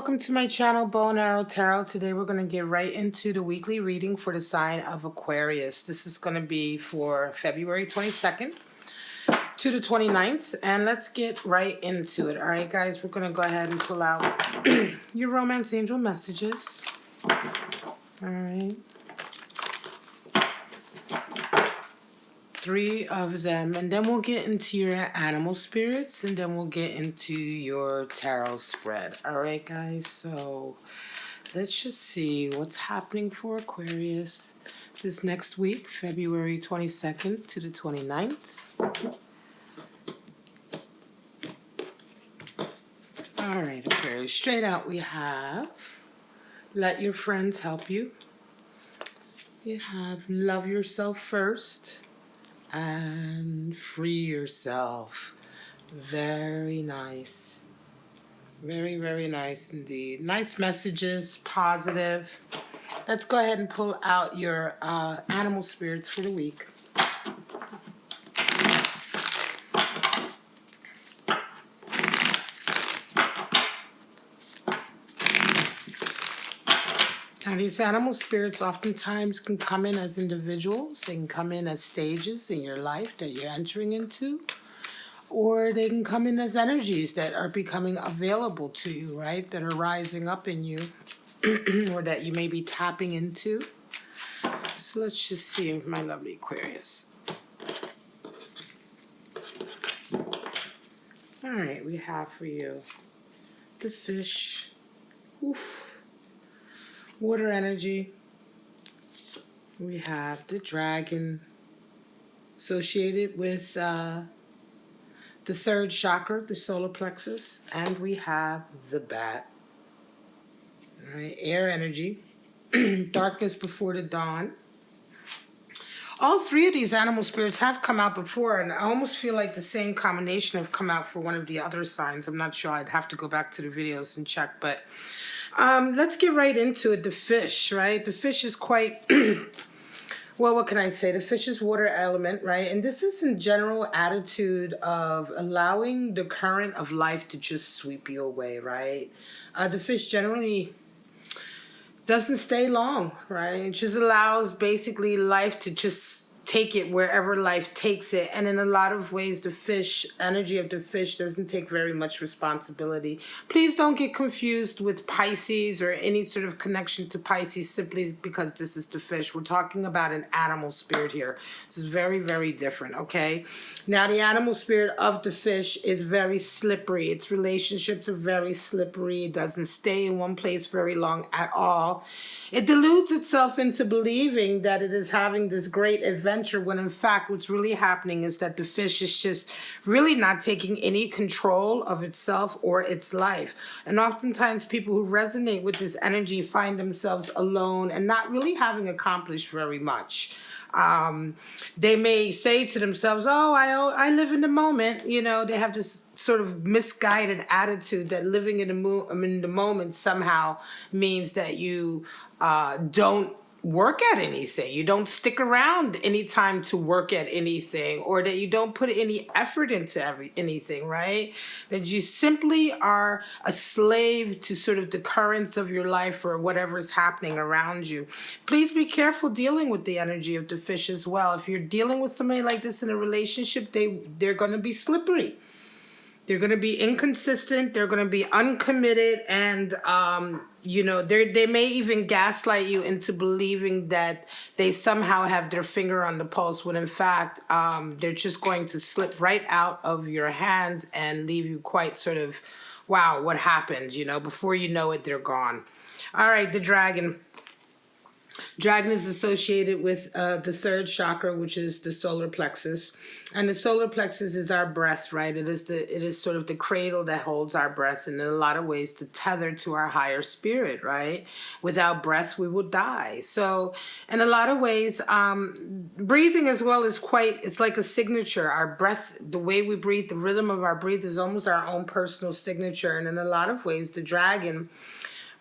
welcome to my channel, Bow and Arrow Tarot. Today we're going to get right into the weekly reading for the sign of Aquarius. This is going to be for February 22nd to the 29th, and let's get right into it. All right, guys, we're going to go ahead and pull out your romance angel messages. All right. 3 of them, and then we'll get into your animal spirits, and then we'll get into your tarot spread. All right, guys, so let's just see what's happening for Aquarius this next week, February 22nd to the 29th. All right, Aquarius, straight out we have let your friends help you. You have love yourself first and free yourself. Very nice. Very, very nice indeed. Nice messages, positive. Let's go ahead and pull out your animal spirits for the week. Now, these animal spirits oftentimes can come in as individuals. They can come in as stages in your life that you're entering into. Or they can come in as energies that are becoming available to you, right? That are rising up in you or that you may be tapping into. So let's just see, my lovely Aquarius. All right, we have for you the fish. Oof. Water energy. We have the dragon associated with the 3rd chakra, the solar plexus, and we have the bat. All right, air energy, darkness before the dawn. All 3 of these animal spirits have come out before, and I almost feel like the same combination have come out for one of the other signs. I'm not sure. I'd have to go back to the videos and check, but let's get right into it. The fish, right? The fish is quite, well, what can I say? The fish is water element, right? And this is in general attitude of allowing the current of life to just sweep you away, right? The fish generally doesn't stay long, right? It just allows basically life to just take it wherever life takes it. And in a lot of ways, the fish, energy of the fish doesn't take very much responsibility. Please don't get confused with Pisces or any sort of connection to Pisces simply because this is the fish. We're talking about an animal spirit here. This is very, very different, okay? Now, the animal spirit of the fish is very slippery. Its relationships are very slippery. It doesn't stay in one place very long at all. It deludes itself into believing that it is having this great adventure when in fact what's really happening is that the fish is just really not taking any control of itself or its life. And oftentimes people who resonate with this energy find themselves alone and not really having accomplished very much. They may say to themselves, oh, I live in the moment. You know, they have this sort of misguided attitude that living in the moment somehow means that you don't work at anything. You don't stick around any time to work at anything, or that you don't put any effort into anything, right? That you simply are a slave to sort of the currents of your life or whatever is happening around you. Please be careful dealing with the energy of the fish as well. If you're dealing with somebody like this in a relationship, they're going to be slippery. They're going to be inconsistent. They're going to be uncommitted. And, you know, they may even gaslight you into believing that they somehow have their finger on the pulse when in fact they're just going to slip right out of your hands and leave you quite sort of, wow, what happened? You know, before you know it, they're gone. All right, the dragon. Dragon is associated with the 3rd chakra, which is the solar plexus. And the solar plexus is our breath, right? It is sort of the cradle that holds our breath, and in a lot of ways the tether to our higher spirit, right? Without breath, we will die. So in a lot of ways, breathing as well is it's like a signature. Our breath, the way we breathe, the rhythm of our breath is almost our own personal signature. And in a lot of ways, the dragon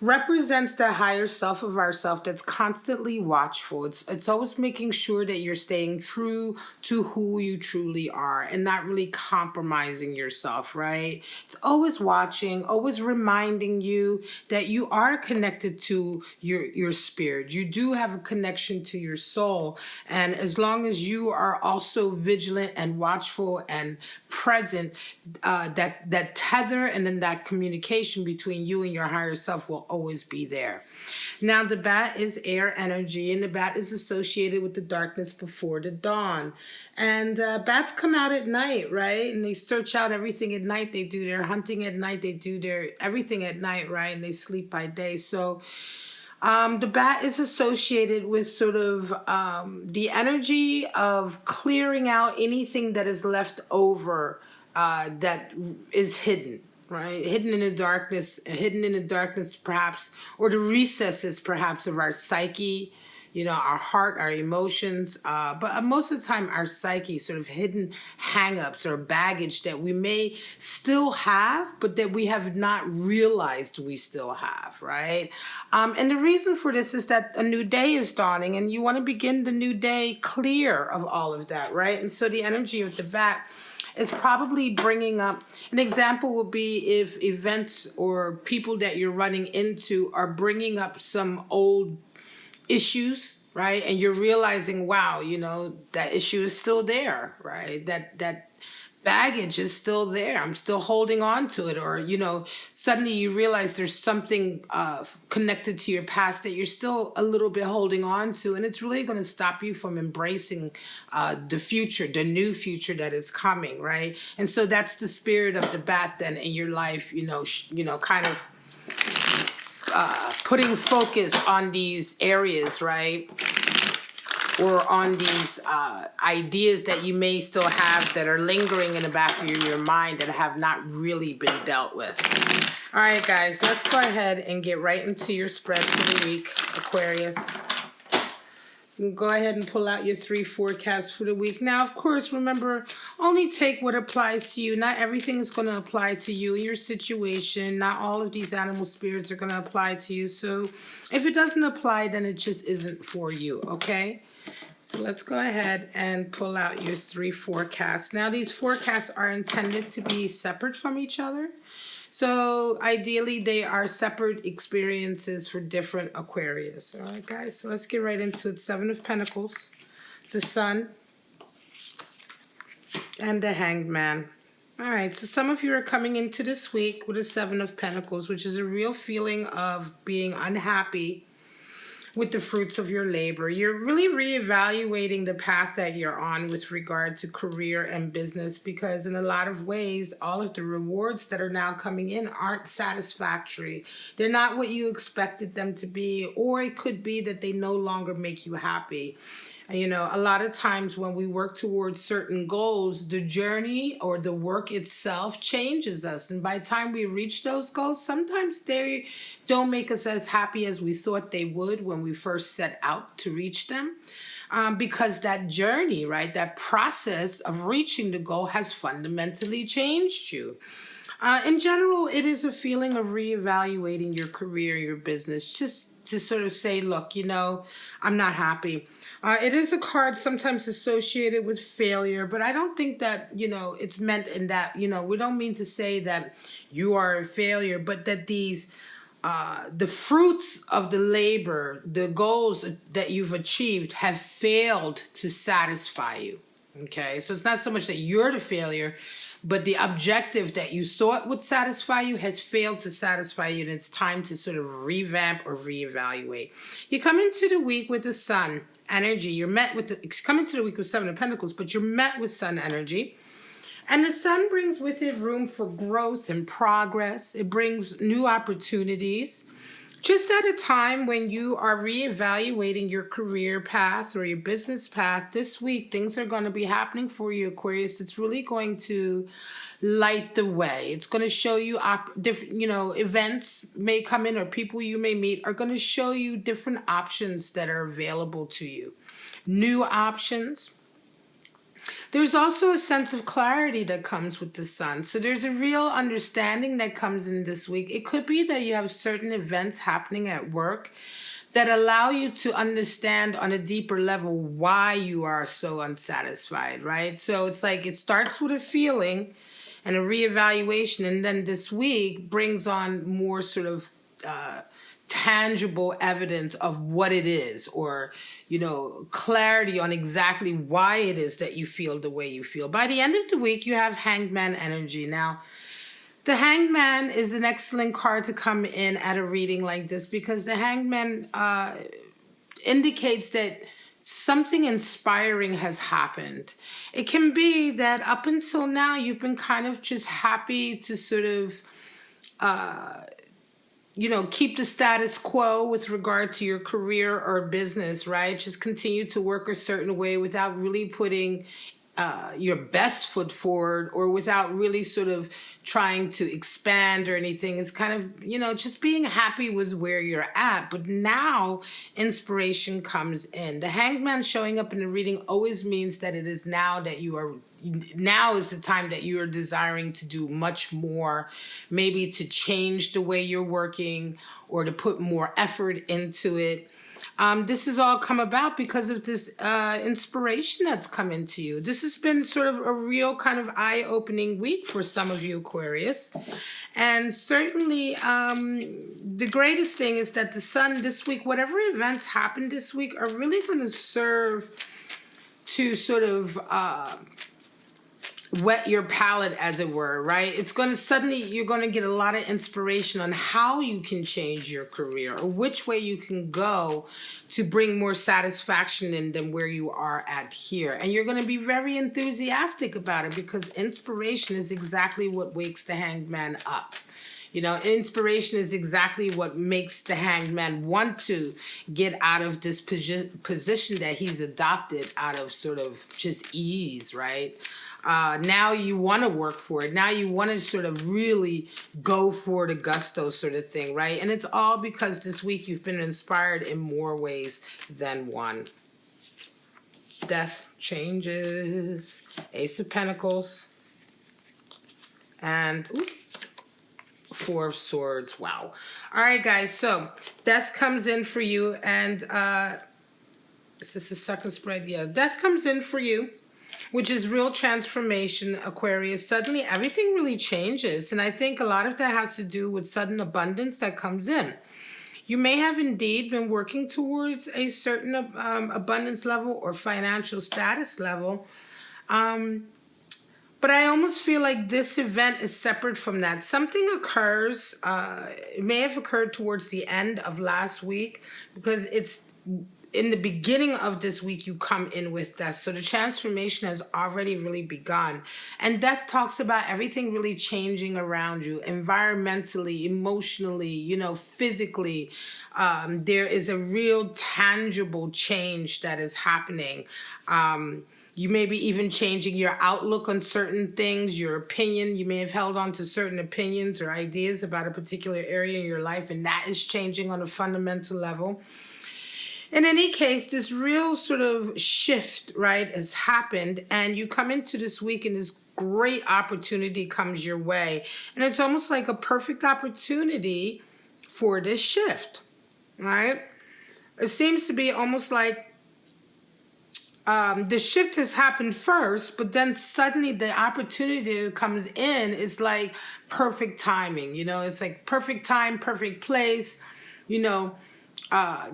represents the higher self of ourself that's constantly watchful. It's always making sure that you're staying true to who you truly are and not really compromising yourself, right? It's always watching, always reminding you that you are connected to your spirit. You do have a connection to your soul. And as long as you are also vigilant and watchful and present, that tether and then that communication between you and your higher self will always be there. Now, the bat is air energy, and the bat is associated with the darkness before the dawn. And bats come out at night, right? And they search out everything at night. They do their hunting at night. They do their everything at night, right? And they sleep by day. So the bat is associated with sort of the energy of clearing out anything that is left over that is hidden, right? Hidden in the darkness perhaps, or the recesses perhaps of our psyche, our heart, our emotions, but most of the time our psyche, sort of hidden hang-ups or baggage that we may still have, but that we have not realized we still have, right? And the reason for this is that a new day is dawning and you want to begin the new day clear of all of that, right? And so the energy of the bat is probably bringing up, an example would be if events or people that you're running into are bringing up some old issues, right? And you're realizing, wow, that issue is still there, right? That baggage is still there. I'm still holding on to it. Or, suddenly you realize there's something connected to your past that you're still a little bit holding on to. And it's really going to stop you from embracing the future, the new future that is coming, right? And so that's the spirit of the bat then in your life, kind of putting focus on these areas, right? Or on these ideas that you may still have that are lingering in the back of your mind that have not really been dealt with. All right, guys, let's go ahead and get right into your spread for the week, Aquarius. You can go ahead and pull out your 3 forecasts for the week. Now, of course, remember, only take what applies to you. Not everything is going to apply to you, your situation. Not all of these animal spirits are going to apply to you. So if it doesn't apply, then it just isn't for you, okay? So let's go ahead and pull out your 3 forecasts. Now, these forecasts are intended to be separate from each other. So ideally, they are separate experiences for different Aquarius. All right, guys, so let's get right into it. 7 of Pentacles, the Sun, and the Hanged Man. All right, so some of you are coming into this week with a 7 of Pentacles, which is a real feeling of being unhappy with the fruits of your labor. You're really reevaluating the path that you're on with regard to career and business, because in a lot of ways, all of the rewards that are now coming in aren't satisfactory. They're not what you expected them to be, or it could be that they no longer make you happy. A lot of times when we work towards certain goals, the journey or the work itself changes us. And by the time we reach those goals, sometimes they don't make us as happy as we thought they would when we first set out to reach them. Because that journey, right, that process of reaching the goal has fundamentally changed you. In general, it is a feeling of reevaluating your career, your business, just to sort of say, look, I'm not happy. It is a card sometimes associated with failure, but I don't think that, it's meant in that, we don't mean to say that you are a failure, but that these, the fruits of the labor, the goals that you've achieved have failed to satisfy you. Okay, so it's not so much that you're the failure, but the objective that you thought would satisfy you has failed to satisfy you, and it's time to sort of revamp or reevaluate. You come into the week with the Sun energy. You're met with come into the week with 7 of Pentacles, but you're met with Sun energy. And the Sun brings with it room for growth and progress. It brings new opportunities. Just at a time when you are reevaluating your career path or your business path, this week things are going to be happening for you, Aquarius. It's really going to light the way. It's going to show you different, events may come in or people you may meet are going to show you different options that are available to you. New options. There's also a sense of clarity that comes with the sun. So there's a real understanding that comes in this week. It could be that you have certain events happening at work that allow you to understand on a deeper level why you are so unsatisfied, right? So it's like it starts with a feeling and a reevaluation, and then this week brings on more sort of tangible evidence of what it is, or clarity on exactly why it is that you feel the way you feel. By the end of the week, you have Hanged Man energy. Now, the Hanged Man is an excellent card to come in at a reading like this, because the Hanged Man indicates that something inspiring has happened. It can be that up until now you've been kind of just happy to sort of keep the status quo with regard to your career or business, right? Just continue to work a certain way without really putting your best foot forward, or without really sort of trying to expand or anything. It's kind of, just being happy with where you're at. But now inspiration comes in. The Hanged Man showing up in the reading always means that it is now that now is the time that you are desiring to do much more, maybe to change the way you're working or to put more effort into it. This has all come about because of this inspiration that's come into you. This has been sort of a real kind of eye-opening week for some of you, Aquarius. And certainly the greatest thing is that the sun this week, whatever events happen this week, are really going to serve to sort of wet your palate, as it were, right? It's going to suddenly, you're going to get a lot of inspiration on how you can change your career, or which way you can go to bring more satisfaction in than where you are at here. And you're going to be very enthusiastic about it, because inspiration is exactly what wakes the Hanged Man up. Inspiration is exactly what makes the Hanged Man want to get out of this position that he's adopted out of sort of just ease, right? Now you want to work for it. Now you want to sort of really go for the gusto sort of thing, right? And it's all because this week you've been inspired in more ways than one. Death, changes, Ace of Pentacles, and Four of Swords. Wow. All right, guys. So death comes in for you, and is this the second spread? Yeah, death comes in for you, which is real transformation, Aquarius. Suddenly everything really changes, and I think a lot of that has to do with sudden abundance that comes in. You may have indeed been working towards a certain abundance level or financial status level, but I almost feel like this event is separate from that. Something occurs, it may have occurred towards the end of last week, because it's in the beginning of this week you come in with death. So the transformation has already really begun. And death talks about everything really changing around you, environmentally, emotionally, physically. There is a real tangible change that is happening. You may be even changing your outlook on certain things, your opinion. You may have held on to certain opinions or ideas about a particular area in your life, and that is changing on a fundamental level. In any case, this real sort of shift, right, has happened, and you come into this week and this great opportunity comes your way. And it's almost like a perfect opportunity for this shift, right? It seems to be almost like the shift has happened first, but then suddenly the opportunity that comes in is like perfect timing. It's like perfect time, perfect place.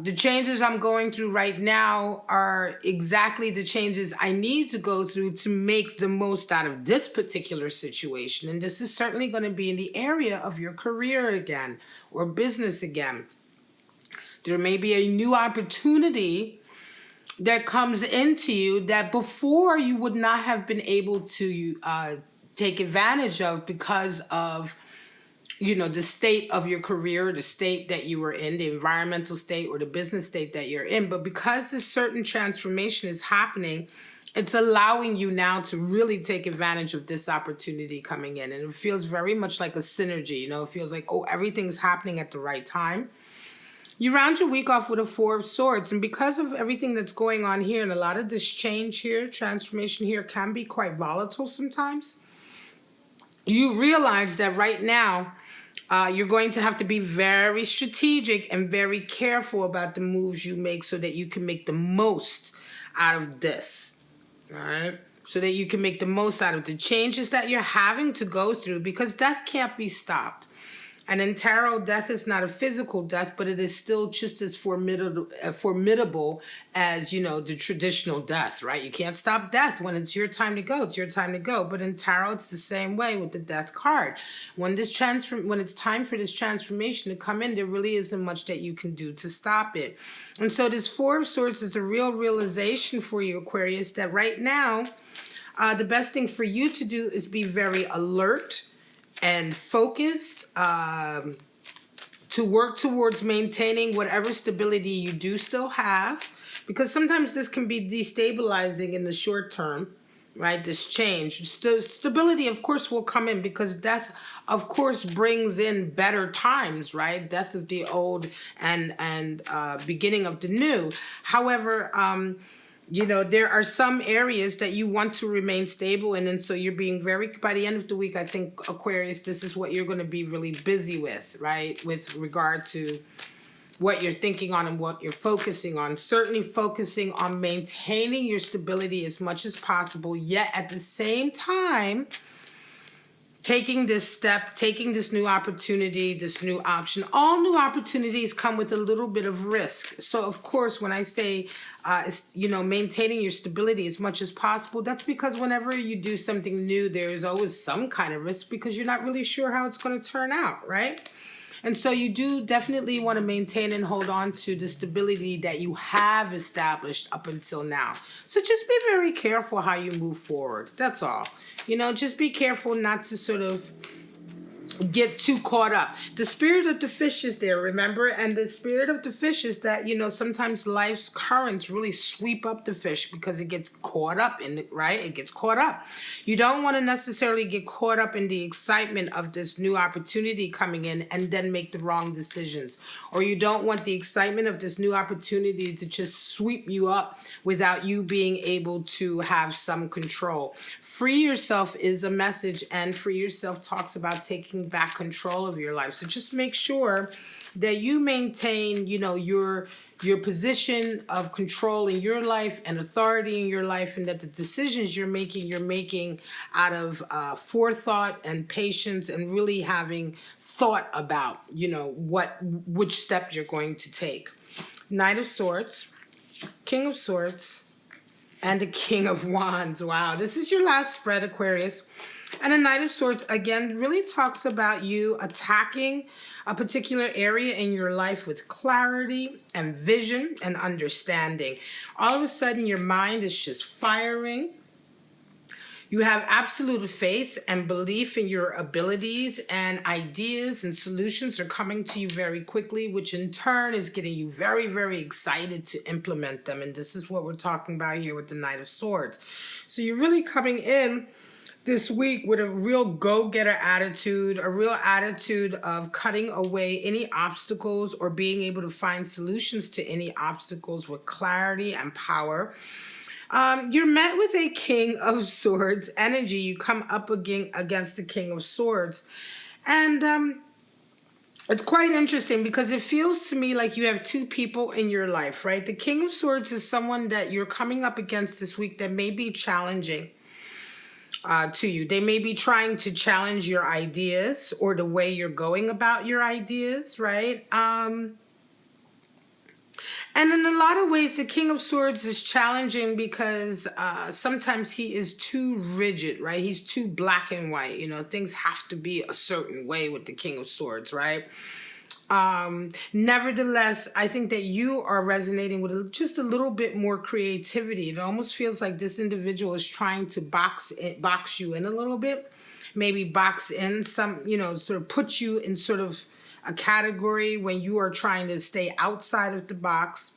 The changes I'm going through right now are exactly the changes I need to go through to make the most out of this particular situation. And this is certainly going to be in the area of your career again, or business again. There may be a new opportunity that comes into you that before you would not have been able to take advantage of, because of the state of your career, the state that you were in, the environmental state or the business state that you're in. But because this certain transformation is happening, it's allowing you now to really take advantage of this opportunity coming in. And it feels very much like a synergy. It feels like, everything's happening at the right time. You round your week off with a Four of Swords, and because of everything that's going on here, and a lot of this change here, transformation here can be quite volatile sometimes, you realize that right now, you're going to have to be very strategic and very careful about the moves you make so that you can make the most out of this, all right? So that you can make the most out of the changes that you're having to go through, because death can't be stopped. And in tarot, death is not a physical death, but it is still just as formidable as, you know, the traditional death, right? You can't stop death. When it's your time to go, it's your time to go. But in tarot, it's the same way with the death card. When it's time for this transformation to come in, there really isn't much that you can do to stop it. And so this Four of Swords is a real realization for you, Aquarius, that right now, the best thing for you to do is be very alert and focused to work towards maintaining whatever stability you do still have, because sometimes this can be destabilizing in the short term, right? This change. Stability, of course, will come in because death, of course, brings in better times, right? Death of the old and beginning of the new. However, you know, there are some areas that you want to remain stable in, and so you're being very, by the end of the week, I think, Aquarius, this is what you're going to be really busy with, right? With regard to what you're thinking on and what you're focusing on. Certainly focusing on maintaining your stability as much as possible, yet at the same time, taking this step, taking this new opportunity, this new option. All new opportunities come with a little bit of risk. So, of course, when I say, you know, maintaining your stability as much as possible, that's because whenever you do something new, there's always some kind of risk because you're not really sure how it's going to turn out, right? And so you do definitely want to maintain and hold on to the stability that you have established up until now. So just be very careful how you move forward. That's all. You know, just be careful not to sort of get too caught up. The spirit of the fish is there, remember? And the spirit of the fish is that, you know, sometimes life's currents really sweep up the fish because it gets caught up in it, right? It gets caught up. You don't want to necessarily get caught up in the excitement of this new opportunity coming in and then make the wrong decisions. Or you don't want the excitement of this new opportunity to just sweep you up without you being able to have some control. Free yourself is a message, and free yourself talks about taking back control of your life. So just make sure that you maintain, you know, your position of control in your life and authority in your life, and that the decisions you're making out of forethought and patience, and really having thought about, you know, which step you're going to take. Knight of Swords, King of Swords, and the King of Wands. Wow, this is your last spread, Aquarius. And a Knight of Swords, again, really talks about you attacking a particular area in your life with clarity and vision and understanding. All of a sudden, your mind is just firing. You have absolute faith and belief in your abilities, and ideas and solutions are coming to you very quickly, which in turn is getting you very, very excited to implement them. And this is what we're talking about here with the Knight of Swords. So you're really coming in this week with a real go-getter attitude, a real attitude of cutting away any obstacles or being able to find solutions to any obstacles with clarity and power. You're met with a King of Swords energy. You come up against the King of Swords. And it's quite interesting because it feels to me like you have two people in your life, right? The King of Swords is someone that you're coming up against this week that may be challenging to you. They may be trying to challenge your ideas or the way you're going about your ideas, right? And in a lot of ways, the King of Swords is challenging because sometimes he is too rigid, right? He's too black and white. You know, things have to be a certain way with the King of Swords, right? Nevertheless, I think that you are resonating with just a little bit more creativity. It almost feels like this individual is trying to box you in a little bit, maybe box in some, you know, sort of put you in sort of a category when you are trying to stay outside of the box.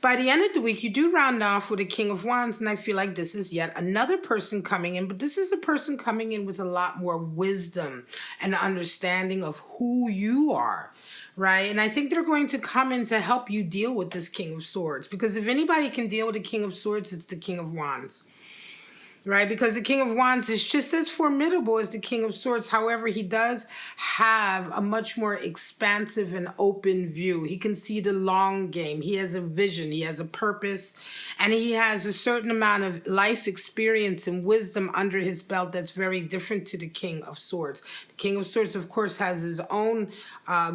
By the end of the week, you do round off with a King of Wands, and I feel like this is yet another person coming in, but this is a person coming in with a lot more wisdom and understanding of who you are, right? And I think they're going to come in to help you deal with this King of Swords, because if anybody can deal with the King of Swords, it's the King of Wands. Right, because the King of Wands is just as formidable as the King of Swords. However, he does have a much more expansive and open view. He can see the long game. He has a vision. He has a purpose. And he has a certain amount of life experience and wisdom under his belt that's very different to the King of Swords. The King of Swords, of course, has his own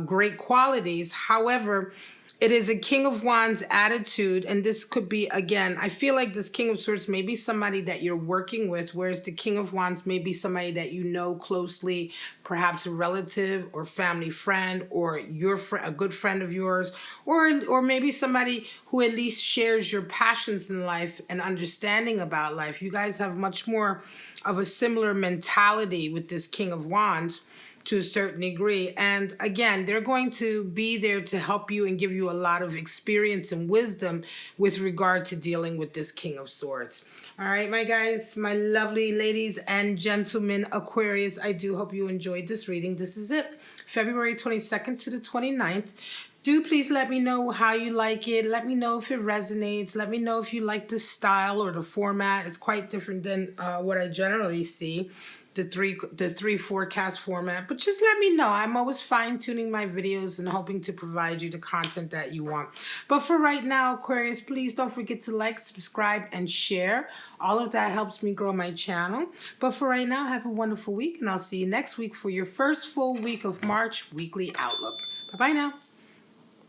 great qualities. However, it is a King of Wands attitude, and this could be, again, I feel like this King of Swords may be somebody that you're working with, whereas the King of Wands may be somebody that you know closely, perhaps a relative or family friend, or a good friend of yours, or maybe somebody who at least shares your passions in life and understanding about life. You guys have much more of a similar mentality with this King of Wands, to a certain degree. And again, they're going to be there to help you and give you a lot of experience and wisdom with regard to dealing with this King of Swords. All right, my guys, my lovely ladies and gentlemen, Aquarius, I do hope you enjoyed this reading. This is it, February 22nd to the 29th. Do please let me know how you like it. Let me know if it resonates. Let me know if you like the style or the format. It's quite different than what I generally see, the three forecast format. But just let me know. I'm always fine-tuning my videos and hoping to provide you the content that you want. But for right now, Aquarius, please don't forget to like, subscribe, and share. All of that helps me grow my channel. But for right now, have a wonderful week, and I'll see you next week for your first full week of March weekly outlook. Bye-bye now.